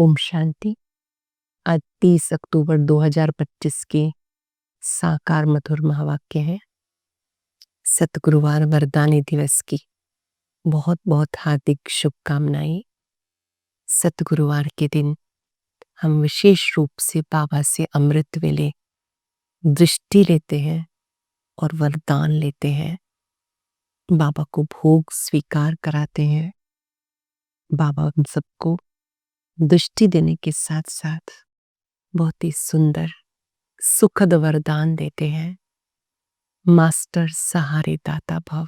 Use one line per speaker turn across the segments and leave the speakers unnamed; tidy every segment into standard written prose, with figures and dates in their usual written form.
ओम शांति। आज 30 अक्टूबर 2025 के साकार मधुर महावाक्य है। सतगुरुवार वरदानी दिवस की बहुत बहुत हार्दिक शुभकामनाएं। सतगुरुवार के दिन हम विशेष रूप से बाबा से अमृत वेले दृष्टि लेते हैं और वरदान लेते हैं। बाबा को भोग स्वीकार कराते हैं। बाबा हम सबको दृष्टि देने के साथ साथ बहुत ही सुंदर सुखद वरदान देते हैं। मास्टर सहारे दाता भव।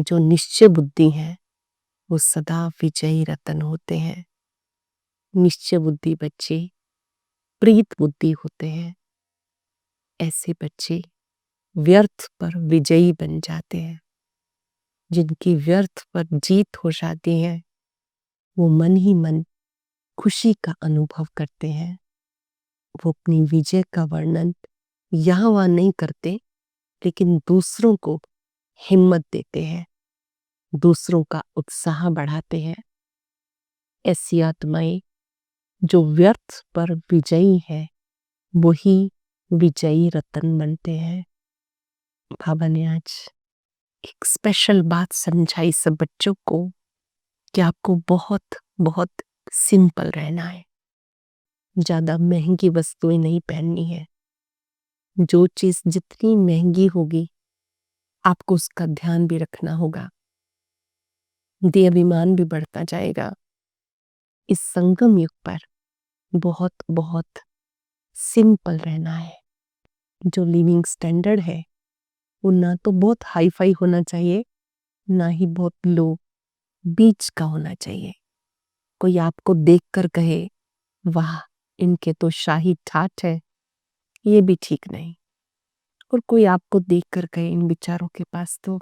जो निश्चय बुद्धि है वो सदा विजयी रतन होते हैं। निश्चय बुद्धि बच्चे प्रीत बुद्धि होते हैं। ऐसे बच्चे व्यर्थ पर विजयी बन जाते हैं। जिनकी व्यर्थ पर जीत हो जाती है वो मन ही मन खुशी का अनुभव करते हैं। वो अपनी विजय का वर्णन यहाँ वहाँ नहीं करते, लेकिन दूसरों को हिम्मत देते हैं, दूसरों का उत्साह बढ़ाते हैं। ऐसी आत्माएं जो व्यर्थ पर विजयी है वही विजयी रतन बनते हैं। बाबा ने आज एक स्पेशल बात समझाई सब बच्चों को कि आपको बहुत बहुत सिंपल रहना है। ज्यादा महंगी वस्तुएं नहीं पहननी है। जो चीज जितनी महंगी होगी आपको उसका ध्यान भी रखना होगा। देहाभिमान भी बढ़ता जाएगा। इस संगम युग पर बहुत बहुत सिंपल रहना है। जो लिविंग स्टैंडर्ड है वो ना तो बहुत हाई फाई होना चाहिए, ना ही बहुत लो, बीच का होना चाहिए। कोई आपको देखकर कहे वाह इनके तो शाही ठाठ है, ये भी ठीक नहीं। और कोई आपको देखकर कहे इन बेचारों के पास तो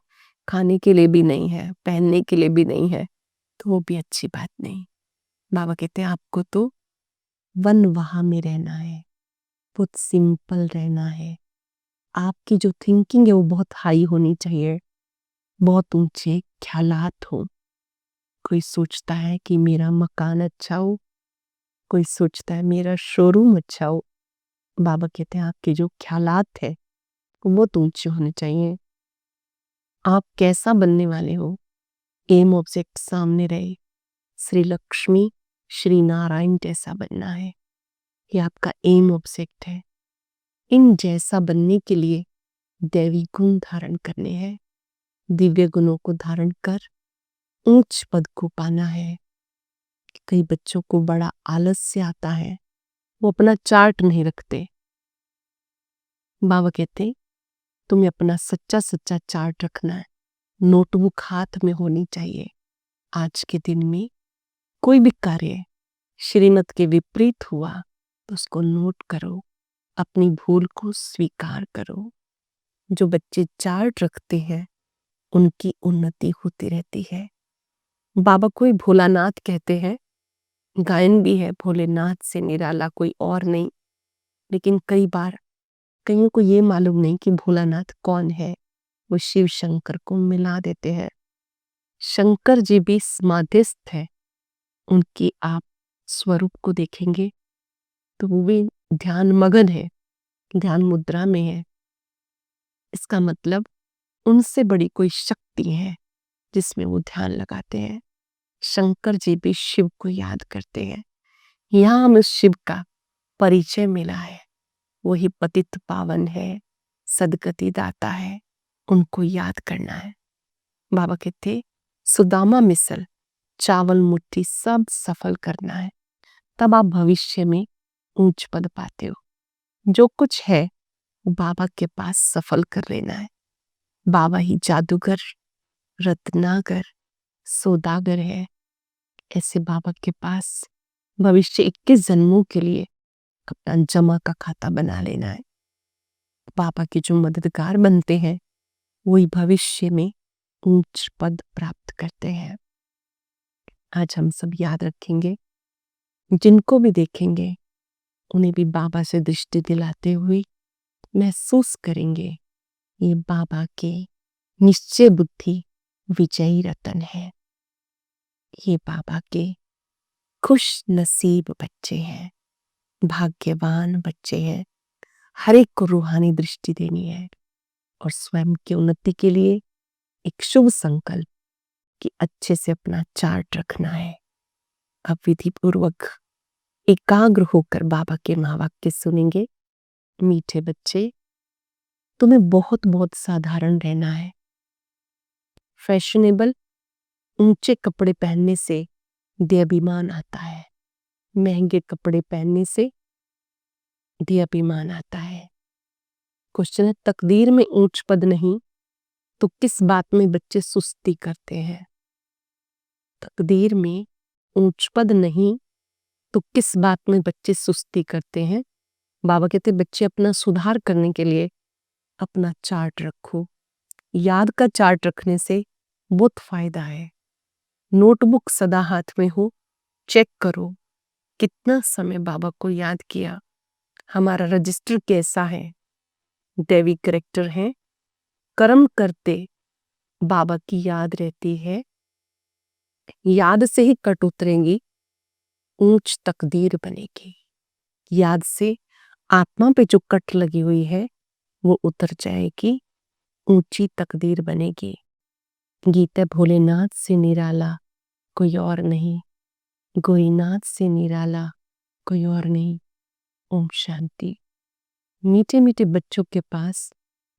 खाने के लिए भी नहीं है, पहनने के लिए भी नहीं है, तो वो भी अच्छी बात नहीं। बाबा कहते हैं आपको तो वन वहां में रहना है, बहुत सिंपल रहना है। आपकी जो थिंकिंग है वो बहुत हाई होनी चाहिए, बहुत ऊंचे ख्यालात हो। कोई सोचता है कि मेरा मकान अच्छा हो, कोई सोचता है मेरा शोरूम अच्छा हो। बाबा कहते हैं आपके जो ख्यालात है वो बहुत ऊंचे होने चाहिए। आप कैसा बनने वाले हो, एम ऑब्जेक्ट सामने रहे। श्री लक्ष्मी श्री नारायण जैसा बनना है, ये आपका एम ऑब्जेक्ट है। इन जैसा बनने के लिए दैवी गुण धारण करने हैं। दिव्य गुणों को धारण कर ऊंच पद को पाना है। कई बच्चों को बड़ा आलस्य आता है, वो अपना चार्ट नहीं रखते। बाबा कहते तुम्हें अपना सच्चा सच्चा चार्ट रखना है। नोटबुक हाथ में होनी चाहिए। आज के दिन में कोई भी कार्य श्रीमत के विपरीत हुआ तो उसको नोट करो, अपनी भूल को स्वीकार करो। जो बच्चे चार्ट रखते हैं उनकी उन्नति होती रहती है। बाबा को भोलानाथ कहते हैं। गायन भी है भोलेनाथ से निराला कोई और नहीं। लेकिन कई बार कईयों को ये मालूम नहीं कि भोलानाथ कौन है। वो शिव शंकर को मिला देते हैं। शंकर जी भी समाधिस्थ है। उनकी आप स्वरूप को देखेंगे तो वो भी ध्यान मगन है, ध्यान मुद्रा में है। इसका मतलब उनसे बड़ी कोई शक्ति है जिसमें वो ध्यान लगाते हैं। शंकर जी भी शिव को याद करते हैं। यहाँ हमें शिव का परिचय मिला है। वही पतित पावन है, सदगति दाता है, उनको याद करना है। बाबा कहते सुदामा मिसल चावल मुट्ठी सब सफल करना है, तब आप भविष्य में ऊंच पद पाते हो। जो कुछ है वो बाबा के पास सफल कर लेना है। बाबा ही जादूगर, रत्नागर, सौदागर है। ऐसे बाबा के पास भविष्य 21 जन्मों के लिए अपना जमा का खाता बना लेना है। बाबा के जो मददगार बनते हैं वही भविष्य में ऊंच पद प्राप्त करते हैं। आज हम सब याद रखेंगे, जिनको भी देखेंगे उन्हें भी बाबा से दृष्टि दिलाते हुए महसूस करेंगे ये बाबा के निश्चय बुद्धि विजयी रतन है। ये बाबा के खुश नसीब बच्चे हैं, भाग्यवान बच्चे हैं। हर एक को रूहानी दृष्टि देनी है और स्वयं की उन्नति के लिए एक शुभ संकल्प कि अच्छे से अपना चार्ट रखना है। अब विधि पूर्वक एकाग्र होकर बाबा के महावाक्य सुनेंगे। मीठे बच्चे, तुम्हें बहुत बहुत साधारण रहना है। फैशनेबल ऊंचे कपड़े पहनने से देहाभिमान आता है, महंगे कपड़े पहनने से देहाभिमान आता है। क्वेश्चन है, तकदीर में ऊंच पद नहीं तो किस बात में बच्चे सुस्ती करते हैं? तकदीर में ऊंच पद नहीं तो किस बात में बच्चे सुस्ती करते हैं? बाबा कहते बच्चे अपना सुधार करने के लिए अपना चार्ट रखो। याद का चार्ट रखने से बहुत फायदा है। नोटबुक सदा हाथ में हो, चेक करो कितना समय बाबा को याद किया, हमारा रजिस्टर कैसा है, दैवी करेक्टर है, कर्म करते बाबा की याद रहती है, याद से ही कट उतरेंगी, ऊंच तकदीर बनेगी। याद से आत्मा पे जो कट लगी हुई है वो उतर जाएगी, ऊंची तकदीर बनेगी। गीता भोलेनाथ से निराला कोई और नहीं, गोरीनाथ से निराला कोई और नहीं। ओम शांति। मीठे मीठे बच्चों के पास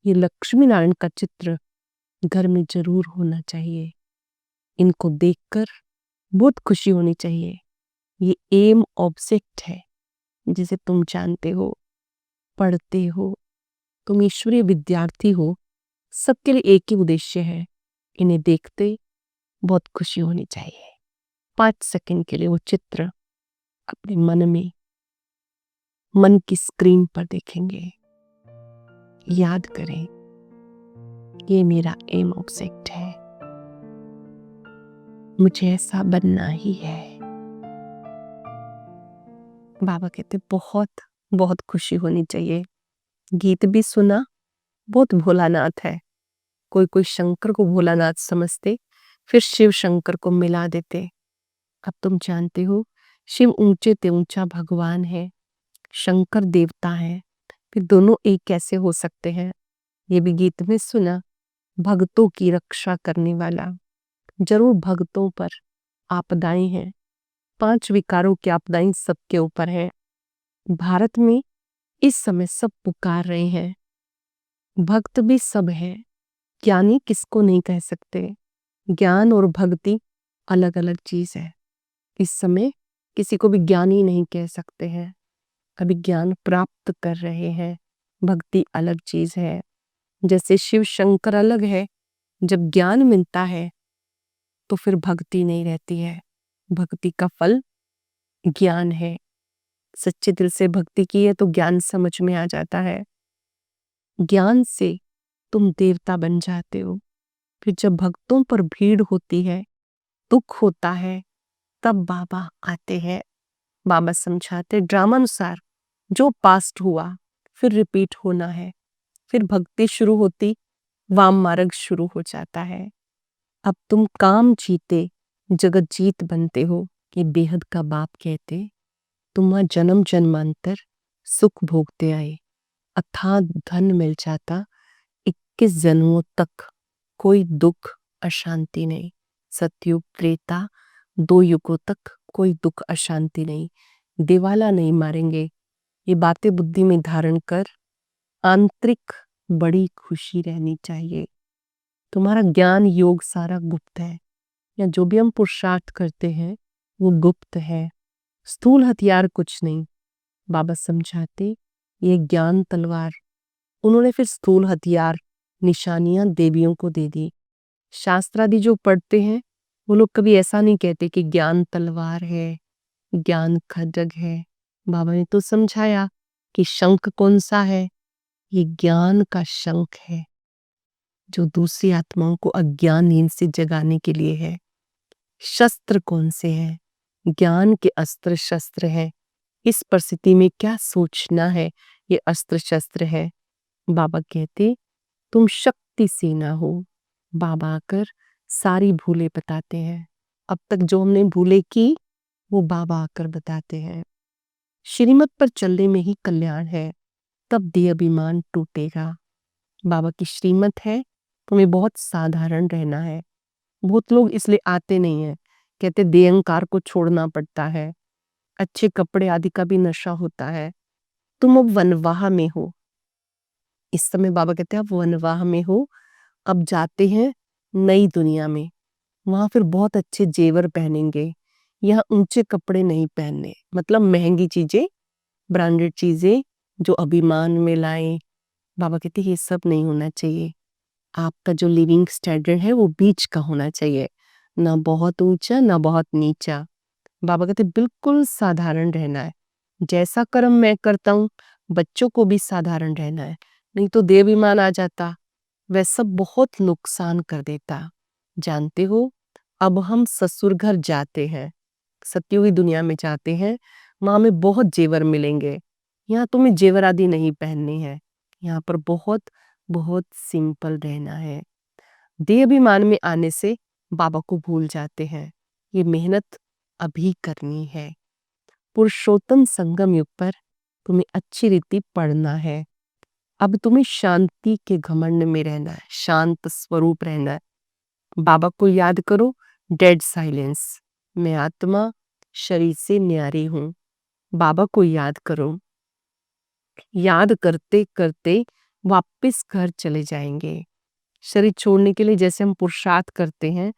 ये लक्ष्मी नारायण का चित्र घर में जरूर होना चाहिए। इनको देखकर बहुत खुशी होनी चाहिए। ये एम ऑब्जेक्ट है जिसे तुम जानते हो, पढ़ते हो, तुम ईश्वरीय विद्यार्थी हो, सबके लिए एक ही उद्देश्य है। इन्हें देखते बहुत खुशी होनी चाहिए। 5 सेकंड के लिए वो चित्र अपने मन की स्क्रीन पर देखेंगे। याद करें, ये मेरा एम ऑब्जेक्ट है, मुझे ऐसा बनना ही है। बाबा कहते बहुत बहुत खुशी होनी चाहिए। गीत भी सुना, बहुत भोलानाथ है। कोई कोई शंकर को भोलानाथ समझते, फिर शिव शंकर को मिला देते। अब तुम जानते हो शिव ऊंचे ते ऊंचा भगवान है, शंकर देवता है, फिर दोनों एक कैसे हो सकते हैं? ये भी गीत में सुना, भक्तों की रक्षा करने वाला। जरूर भक्तों पर आपदाएं हैं, 5 विकारों की आपदाएं सबके ऊपर है। भारत में इस समय सब पुकार रहे हैं, भक्त भी सब है, ज्ञानी किसको नहीं कह सकते। ज्ञान और भक्ति अलग अलग चीज है। इस समय किसी को भी ज्ञानी नहीं कह सकते हैं, अभी ज्ञान प्राप्त कर रहे हैं। भक्ति अलग चीज है। जैसे शिव शंकर अलग है, जब ज्ञान मिलता है तो फिर भक्ति नहीं रहती है। भक्ति का फल ज्ञान है। सच्चे दिल से भक्ति की है तो ज्ञान समझ में आ जाता है। ज्ञान से तुम देवता बन जाते हो। फिर जब भक्तों पर भीड़ होती है, दुख होता है, तब बाबा आते हैं। बाबा समझाते ड्रामा अनुसार जो पास्ट हुआ फिर रिपीट होना है। फिर भक्ति शुरू होती, वाम मार्ग शुरू हो जाता है। अब तुम काम जीते जगत जीत बनते हो, ये बेहद का बाप कहते। तुम वहां जन्म जन्मांतर सुख भोगते आए, अथाह धन मिल जाता, 21 जन्मों तक कोई दुख अशांति नहीं। सतयुग त्रेता 2 युगों तक कोई दुख अशांति नहीं। दिवाला नहीं मारेंगे। ये बातें बुद्धि में धारण कर आंतरिक बड़ी खुशी रहनी चाहिए। तुम्हारा ज्ञान योग सारा गुप्त है, या जो भी हम पुरुषार्थ करते हैं वो गुप्त है। स्थूल हथियार कुछ नहीं। बाबा समझाते ये ज्ञान तलवार, उन्होंने फिर स्थूल हथियार निशानियां देवियों को दे दी। शास्त्रादि जो पढ़ते हैं वो लोग कभी ऐसा नहीं कहते कि ज्ञान तलवार है, ज्ञान खड्ग है। बाबा ने तो समझाया कि शंख कौन सा है, ये ज्ञान का शंख है जो दूसरी आत्माओं को अज्ञान नींद से जगाने के लिए है। शस्त्र कौन से हैं? ज्ञान के अस्त्र शस्त्र है। इस परिस्थिति में क्या सोचना है, ये अस्त्र शस्त्र है। बाबा कहते तुम शक्ति से ना हो। बाबा आकर सारी भूलें बताते हैं। अब तक जो हमने भूलें की वो बाबा आकर बताते हैं, श्रीमत पर चलने में ही कल्याण है, तब देह अभिमान टूटेगा। बाबा की श्रीमत है, तुम्हें बहुत साधारण रहना है। बहुत लोग इसलिए आते नहीं है, कहते देह अहंकार को छोड़ना पड़ता है, अच्छे कपड़े आदि का भी नशा होता है, तुम अब वनवाह में हो। इस समय बाबा कहते हैं आप वनवाह में हो, अब जाते हैं नई दुनिया में, वहां फिर बहुत अच्छे जेवर पहनेंगे, यहाँ ऊंचे कपड़े नहीं पहनने, मतलब महंगी चीजें, ब्रांडेड चीजें जो अभिमान में लाएं। बाबा कहते हैं ये सब नहीं होना चाहिए, आपका जो लिविंग स्टैंडर्ड है वो बीच का होना चाहिए, ना बहुत ऊंचा ना बहुत नीचा। बाबा कहते हैं बिल्कुल साधारण रहना है, जैसा कर्म मैं करता हूँ बच्चों को भी साधारण रहना है, नहीं तो देवाभिमान आ जाता, वह सब बहुत नुकसान कर देता। जानते हो, अब हम ससुर घर जाते हैं, सत्युगी दुनिया में जाते हैं, वहां में बहुत जेवर मिलेंगे, यहाँ तुम्हें जेवर आदि नहीं पहनने हैं, यहाँ पर बहुत बहुत सिंपल रहना है। देह अभिमान में आने से बाबा को भूल जाते हैं, ये मेहनत अभी करनी है। पुरुषोत्तम संगम युग पर तुम्हें अच्छी रीति पढ़ना है, अब तुम्हें शांति के घमंड में रहना है, शांत स्वरूप रहना है। बाबा को याद करो, डेड साइलेंस, मैं आत्मा शरीर से न्यारी हूं। बाबा को याद करो, याद करते करते वापस घर चले जाएंगे। शरीर छोड़ने के लिए जैसे हम पुरुषार्थ करते हैं,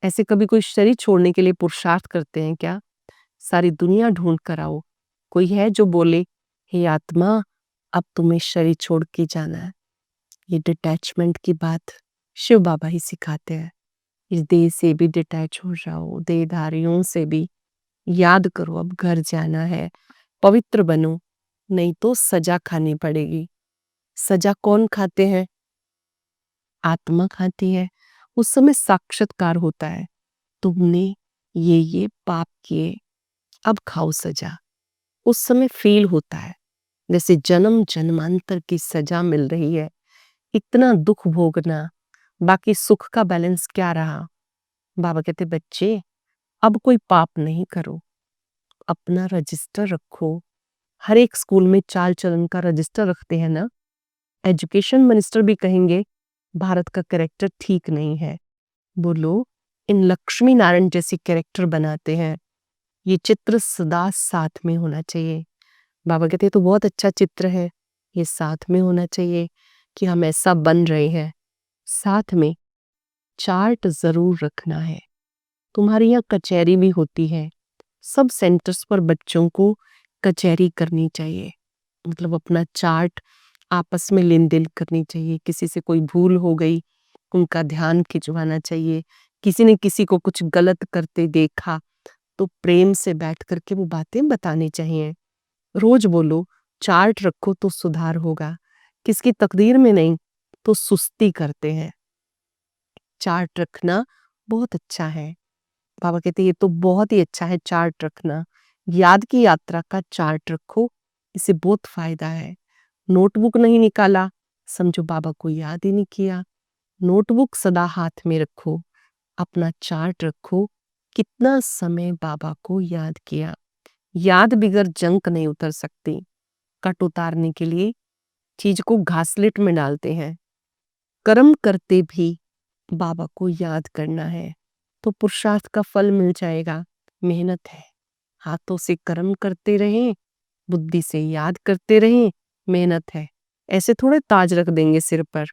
ऐसे कभी कोई शरीर छोड़ने के लिए पुरुषार्थ करते हैं क्या? सारी दुनिया ढूंढ कर आओ, कोई है जो बोले हे आत्मा अब तुम्हें शरीर छोड़ के जाना है। ये डिटैचमेंट की बात शिव बाबा ही सिखाते हैं, इस देह से भी डिटैच हो जाओ, देहधारियों से भी। याद करो अब घर जाना है, पवित्र बनो, नहीं तो सजा खानी पड़ेगी। सजा कौन खाते हैं? आत्मा खाती है। उस समय साक्षात्कार होता है, तुमने ये पाप किए, अब खाओ सजा। उस समय फील होता है जैसे जन्म जन्मांतर की सजा मिल रही है, इतना दुख भोगना, बाकी सुख का बैलेंस क्या रहा? बाबा कहते बच्चे अब कोई पाप नहीं करो, अपना रजिस्टर रखो। हर एक स्कूल में चाल चलन का रजिस्टर रखते हैं ना। एजुकेशन मिनिस्टर भी कहेंगे भारत का कैरेक्टर ठीक नहीं है, बोलो इन लक्ष्मी नारायण जैसी कैरेक्टर बनाते हैं, ये चित्र सदा साथ में होना चाहिए। बाबा कहते हैं तो बहुत अच्छा चित्र है, ये साथ में होना चाहिए कि हम ऐसा बन रहे हैं। साथ में चार्ट जरूर रखना है। तुम्हारी यहाँ कचहरी भी होती है, सब सेंटर्स पर बच्चों को कचहरी करनी चाहिए, मतलब अपना चार्ट आपस में लेन देन करनी चाहिए। किसी से कोई भूल हो गई, उनका ध्यान खिंचवाना चाहिए। किसी ने किसी को कुछ गलत करते देखा तो प्रेम से बैठ करके वो बातें बतानी चाहिए। रोज बोलो, चार्ट रखो तो सुधार होगा। किसकी तकदीर में नहीं तो सुस्ती करते हैं। चार्ट रखना बहुत अच्छा है। बाबा कहते ये तो बहुत ही अच्छा है चार्ट रखना। याद की यात्रा का चार्ट रखो, इससे बहुत फायदा है। नोटबुक नहीं निकाला, समझो बाबा को याद ही नहीं किया। नोटबुक सदा हाथ में रखो, अपना चार्ट रखो, कितना समय बाबा को याद किया। याद बिगर जंक नहीं उतर सकती। कट उतारने के लिए चीज को घासलेट में डालते हैं। कर्म करते भी बाबा को याद करना है तो पुरुषार्थ का फल मिल जाएगा। मेहनत है, हाथों से कर्म करते रहें, बुद्धि से याद करते रहें, मेहनत है। ऐसे थोड़े ताज रख देंगे सिर पर।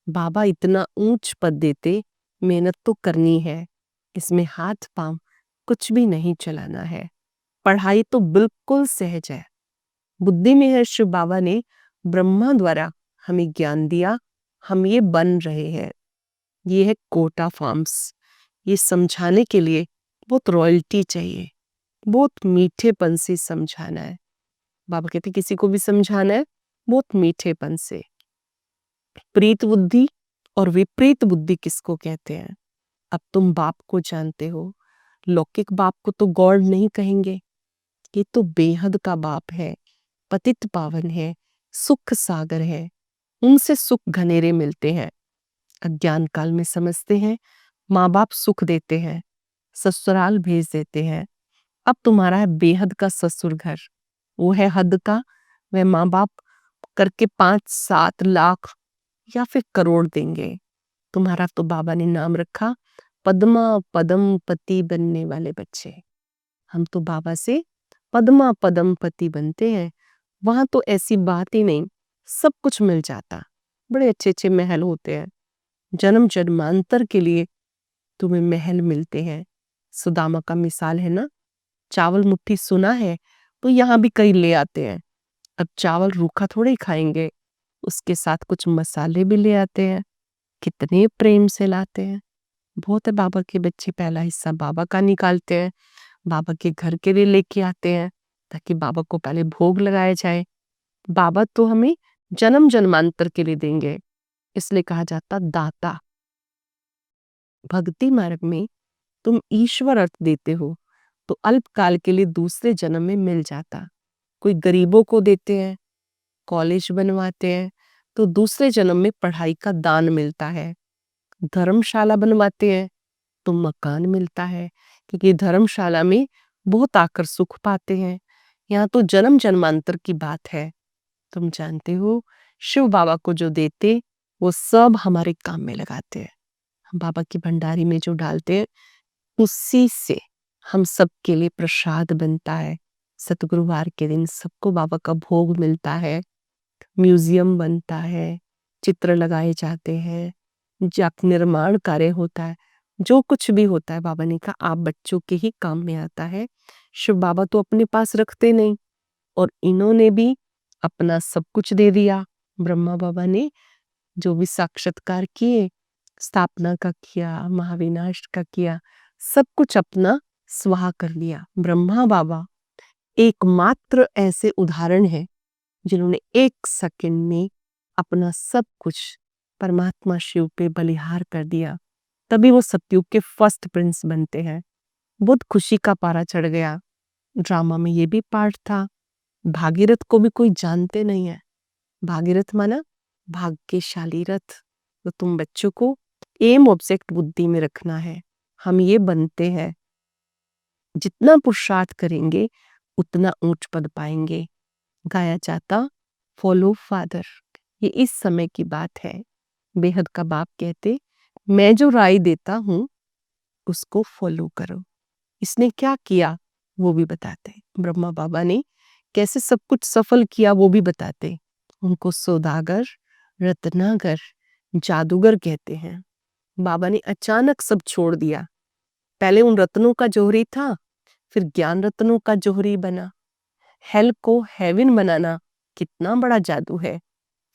बाबा इतना ऊंच पद देते, मेहनत तो करनी है, इसमें हाथ पांव कुछ भी नहीं चलाना है। पढ़ाई तो बिल्कुल सहज है। बुद्धि में है शिव बाबा ने ब्रह्मा द्वारा हमें ज्ञान दिया, हम ये बन रहे हैं। ये है कोटा फार्म्स। ये समझाने के लिए बहुत रॉयल्टी चाहिए, बहुत मीठेपन से समझाना है। बाबा कहते किसी को भी समझाना है बहुत मीठेपन से। प्रीत बुद्धि और विपरीत बुद्धि किसको कहते हैं? अब तुम बाप को जानते हो, लौकिक बाप को तो गॉड नहीं कहेंगे, ये तो बेहद का बाप है, पतित पावन है, सुख सागर है, उनसे सुख घनेरे मिलते हैं। अज्ञान काल में समझते हैं माँ बाप सुख देते हैं, ससुराल भेज देते हैं, अब तुम्हारा है बेहद का ससुर घर, वो है हद का। वह माँ बाप करके 5-7 लाख या फिर करोड़ देंगे। तुम्हारा तो बाबा ने नाम रखा पद्मा पदम पति बनने वाले बच्चे। हम तो बाबा से पद्मा पदम पति बनते हैं। वहां तो ऐसी बात ही नहीं, सब कुछ मिल जाता। बड़े अच्छे अच्छे महल होते हैं, जन्म जन्मांतर के लिए तुम्हें महल मिलते हैं। सुदामा का मिसाल है ना, चावल मुट्ठी सुना है तो यहाँ भी कई ले आते हैं। अब चावल रूखा थोड़े ही खाएंगे, उसके साथ कुछ मसाले भी ले आते हैं। कितने प्रेम से लाते हैं। बहुत है बाबा के बच्चे पहला हिस्सा बाबा का निकालते हैं, बाबा के घर के लिए लेके आते हैं ताकि बाबा को पहले भोग लगाया जाए। बाबा तो हमें जन्म जन्मांतर के लिए देंगे, इसलिए कहा जाता दाता। भक्ति मार्ग में तुम ईश्वर अर्थ देते हो तो अल्पकाल के लिए दूसरे जन्म में मिल जाता। कोई गरीबों को देते हैं, कॉलेज बनवाते हैं तो दूसरे जन्म में पढ़ाई का दान मिलता है। धर्मशाला बनवाते हैं तो मकान मिलता है, क्योंकि धर्मशाला में बहुत आकर सुख पाते हैं। यहाँ तो जन्म जन्मांतर की बात है। तुम जानते हो शिव बाबा को जो देते वो सब हमारे काम में लगाते हैं। हम बाबा की भंडारी में जो डालते हैं उसी से हम सबके लिए प्रसाद बनता है। सतगुरुवार के दिन सबको बाबा का भोग मिलता है, म्यूजियम बनता है, चित्र लगाए जाते हैं, जाप निर्माण कार्य होता है। जो कुछ भी होता है बाबा ने कहा आप बच्चों के ही काम में आता है। शिव बाबा तो अपने पास रखते नहीं, और इन्होंने भी अपना सब कुछ दे दिया। ब्रह्मा बाबा ने जो भी साक्षात्कार किए, स्थापना का किया, महाविनाश का किया, सब कुछ अपना स्वाहा कर लिया। ब्रह्मा बाबा एकमात्र ऐसे उदाहरण है जिन्होंने 1 सेकंड में अपना सब कुछ परमात्मा शिव पे बलिहार कर दिया। तभी वो सतयुग के फर्स्ट प्रिंस बनते हैं। बहुत खुशी का पारा चढ़ गया। ड्रामा में ये भी पार्ट था। भागीरथ को भी कोई जानते नहीं है। भागीरथ माना भाग्यशाली रथ। तो तुम बच्चों को एम ऑब्जेक्ट बुद्धि में रखना है। हम ये बनते हैं, जितना पुरुषार्थ करेंगे उतना ऊंच पद पाएंगे। गाया जाता फॉलो फादर। ये इस समय की बात है। बेहद का बाप कहते मैं जो राय देता हूं उसको फॉलो करो। इसने क्या किया वो भी बताते। ब्रह्मा बाबा ने कैसे सब कुछ सफल किया वो भी बताते। उनको सौदागर, रत्नागर, जादूगर कहते हैं। बाबा ने अचानक सब छोड़ दिया। पहले उन रत्नों का जोहरी था, फिर ज्ञान रत्नों का जोहरी बना। हेल को हेवन बनाना कितना बड़ा जादू है।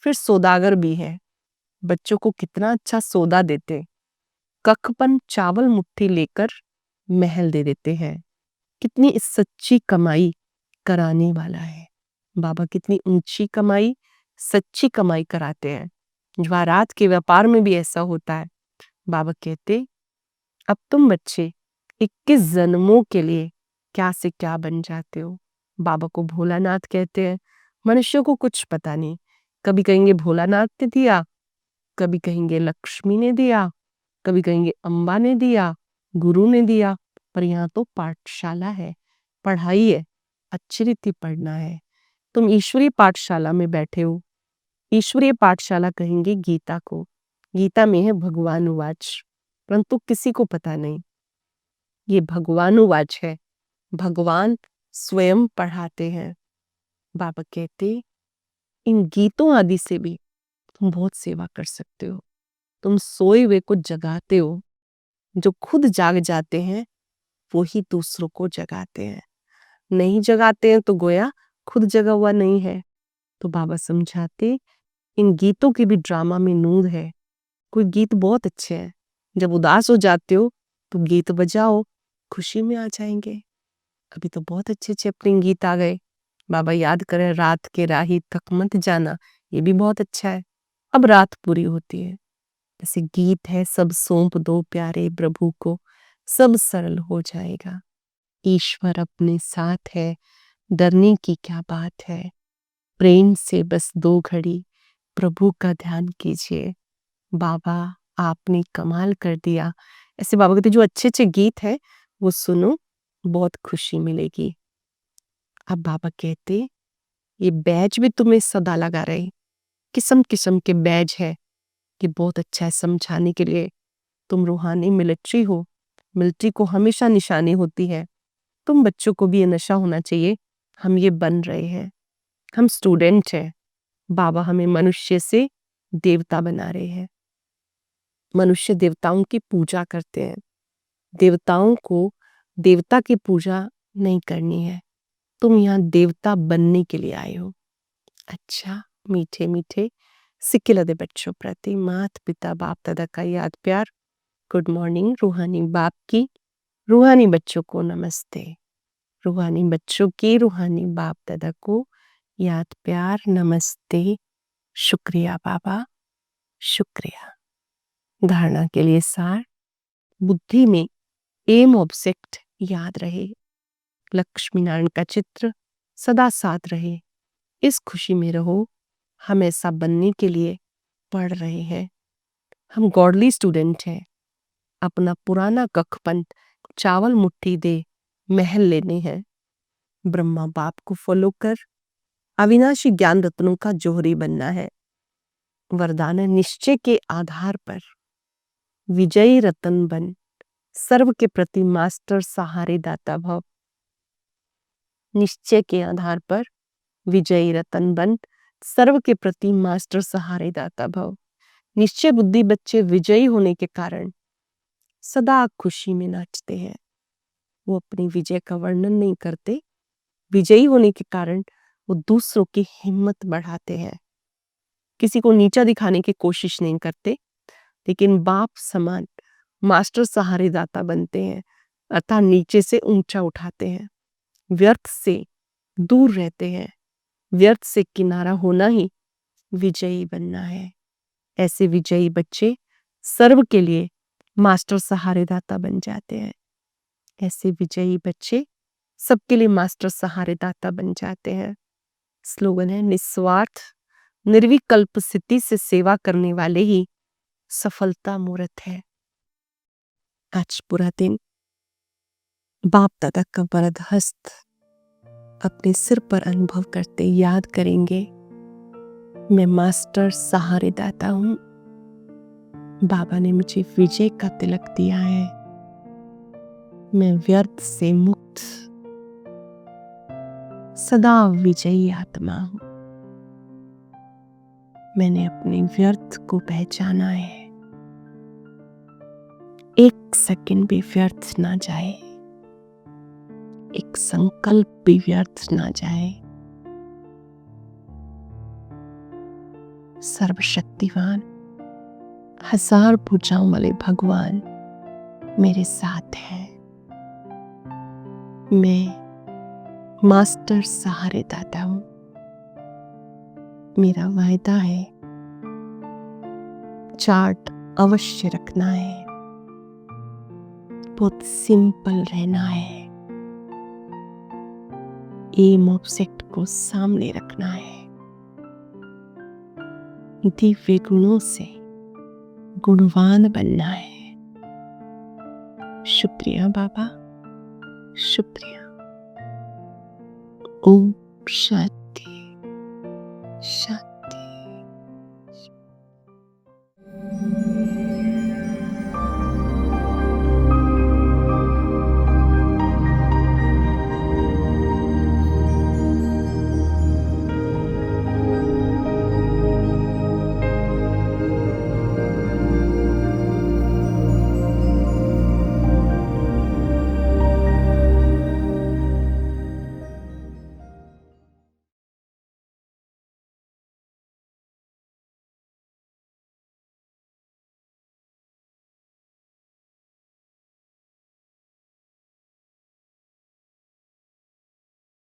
फिर सौदागर भी है, बच्चों को कितना अच्छा सौदा देते। कखपन चावल मुट्ठी लेकर महल दे देते हैं। कितनी सच्ची कमाई कराने वाला है बाबा। कितनी ऊंची कमाई, सच्ची कमाई कराते हैं। जवाहरात के व्यापार में भी ऐसा होता है। बाबा कहते अब तुम बच्चे 21 जन्मों के लिए क्या से क्या बन जाते हो। बाबा को भोलानाथ कहते हैं। मनुष्य को कुछ पता नहीं, कभी कहेंगे भोलानाथ ने दिया, कभी कहेंगे लक्ष्मी ने दिया, कभी कहेंगे अम्बा ने दिया, गुरु ने दिया। पर यहाँ तो पाठशाला है, पढ़ाई है, अच्छी रीति पढ़ना है। तुम ईश्वरीय पाठशाला में बैठे हो। ईश्वरीय पाठशाला कहेंगे गीता को। गीता में है भगवानुवाच, परंतु किसी को पता नहीं ये भगवानुवाच है। भगवान स्वयं पढ़ाते हैं। बाबा कहते इन गीतों आदि से भी तुम बहुत सेवा कर सकते हो। तुम सोए हुए को जगाते हो। जो खुद जाग जाते हैं वो ही दूसरों को जगाते हैं। नहीं जगाते हैं तो गोया खुद जगा हुआ नहीं है। तो बाबा समझाते इन गीतों की भी ड्रामा में नूर है। कोई गीत बहुत अच्छे हैं, जब उदास हो जाते हो तो गीत बजाओ, खुशी में आ जाएंगे। अभी तो बहुत अच्छे अच्छे अपने गीत आ गए। बाबा याद करें रात के राही थक मत जाना, ये भी बहुत अच्छा है। अब रात पूरी होती है, जैसे गीत है सब सौंप दो प्यारे प्रभु को, सब सरल हो जाएगा। ईश्वर अपने साथ है, डरने की क्या बात है। प्रेम से बस 2 घड़ी प्रभु का ध्यान कीजिए। बाबा आपने कमाल कर दिया। ऐसे बाबा के जो अच्छे अच्छे गीत हैं वो सुनो, बहुत खुशी मिलेगी। अब बाबा कहते, ये बैज भी तुम्हें सदा लगा रहे, किस्म किस्म के बैज है, कि बहुत अच्छा है समझाने के लिए। तुम रूहानी मिलिट्री हो, मिलिट्री को हमेशा निशानी होती है, तुम बच्चों को भी ये नशा होना चाहिए, हम ये बन रहे हैं, हम स्टूडेंट हैं, बाबा हमें मनुष्य से देवता बना रहे हैं। मनुष्य देवताओं की पूजा करते हैं, देवताओं को देवता की पूजा नहीं करनी है, तुम यहाँ देवता बनने के लिए आए हो। अच्छा, मीठे मीठे सिक्के लदे बच्चों प्रति माता पिता बाप दादा का याद प्यार। गुड मॉर्निंग रूहानी बाप की, रूहानी बच्चों को नमस्ते। रूहानी बच्चों की रूहानी बाप दादा को याद प्यार नमस्ते। शुक्रिया बाबा, शुक्रिया। धारणा के लिए सार, बुद्धि में एम ऑब्जेक्ट याद रहे, लक्ष्मी नारायण का चित्र सदा साथ रहे, इस खुशी में रहो। हम ऐसा बनने के लिए पढ़ रहे हैं, हम गॉडली स्टूडेंट हैं। अपना पुराना कखपंथ चावल मुट्ठी दे महल लेने हैं, ब्रह्मा बाप को फॉलो कर अविनाशी ज्ञान रत्नों का जोहरी बनना है। वरदान निश्चय के आधार पर विजयी रतन बन, सर्व के प्रति मास्टर सहारे दाता भव। निश्चय के आधार पर विजयी रतन बन, सर्व के प्रति मास्टर सहारे दाता भव। निश्चय बुद्धि बच्चे विजयी होने के कारण सदा खुशी में नाचते हैं। वो अपनी विजय का वर्णन नहीं करते, विजयी होने के कारण वो दूसरों की हिम्मत बढ़ाते हैं। किसी को नीचा दिखाने की कोशिश नहीं करते, लेकिन बाप समान मास्टर सहारे दाता बनते हैं, अर्थात नीचे से ऊंचा उठाते हैं। व्यर्थ से दूर रहते हैं, व्यर्थ से किनारा होना ही विजयी बनना है। ऐसे विजयी बच्चे सर्व के लिए मास्टर सहारे दाता बन जाते हैं। ऐसे विजयी बच्चे सबके लिए मास्टर सहारे दाता बन जाते हैं। स्लोगन है, निस्वार्थ निर्विकल्प स्थिति से सेवा करने वाले ही सफलता मूर्त है। आज पूरा दिन बाप दादा का वरद हस्त अपने सिर पर अनुभव करते याद करेंगे, मैं मास्टर सहारे दाता हूं, बाबा ने मुझे विजय का तिलक दिया है, मैं व्यर्थ से मुक्त सदा विजयी आत्मा हूं। मैंने अपने व्यर्थ को पहचाना है, एक सेकंड भी व्यर्थ ना जाए, एक संकल्प भी व्यर्थ ना जाए। सर्वशक्तिवान हजार भुजाओं वाले भगवान मेरे साथ हैं। मैं मास्टर सहारे दाता हूं। मेरा वायदा है, चार्ट अवश्य रखना है, बहुत सिंपल रहना है, एम ऑब्जेक्ट को सामने रखना है, दिव्य गुणों से गुणवान बनना है। शुक्रिया बाबा, शुक्रिया। ओम शांति शांति।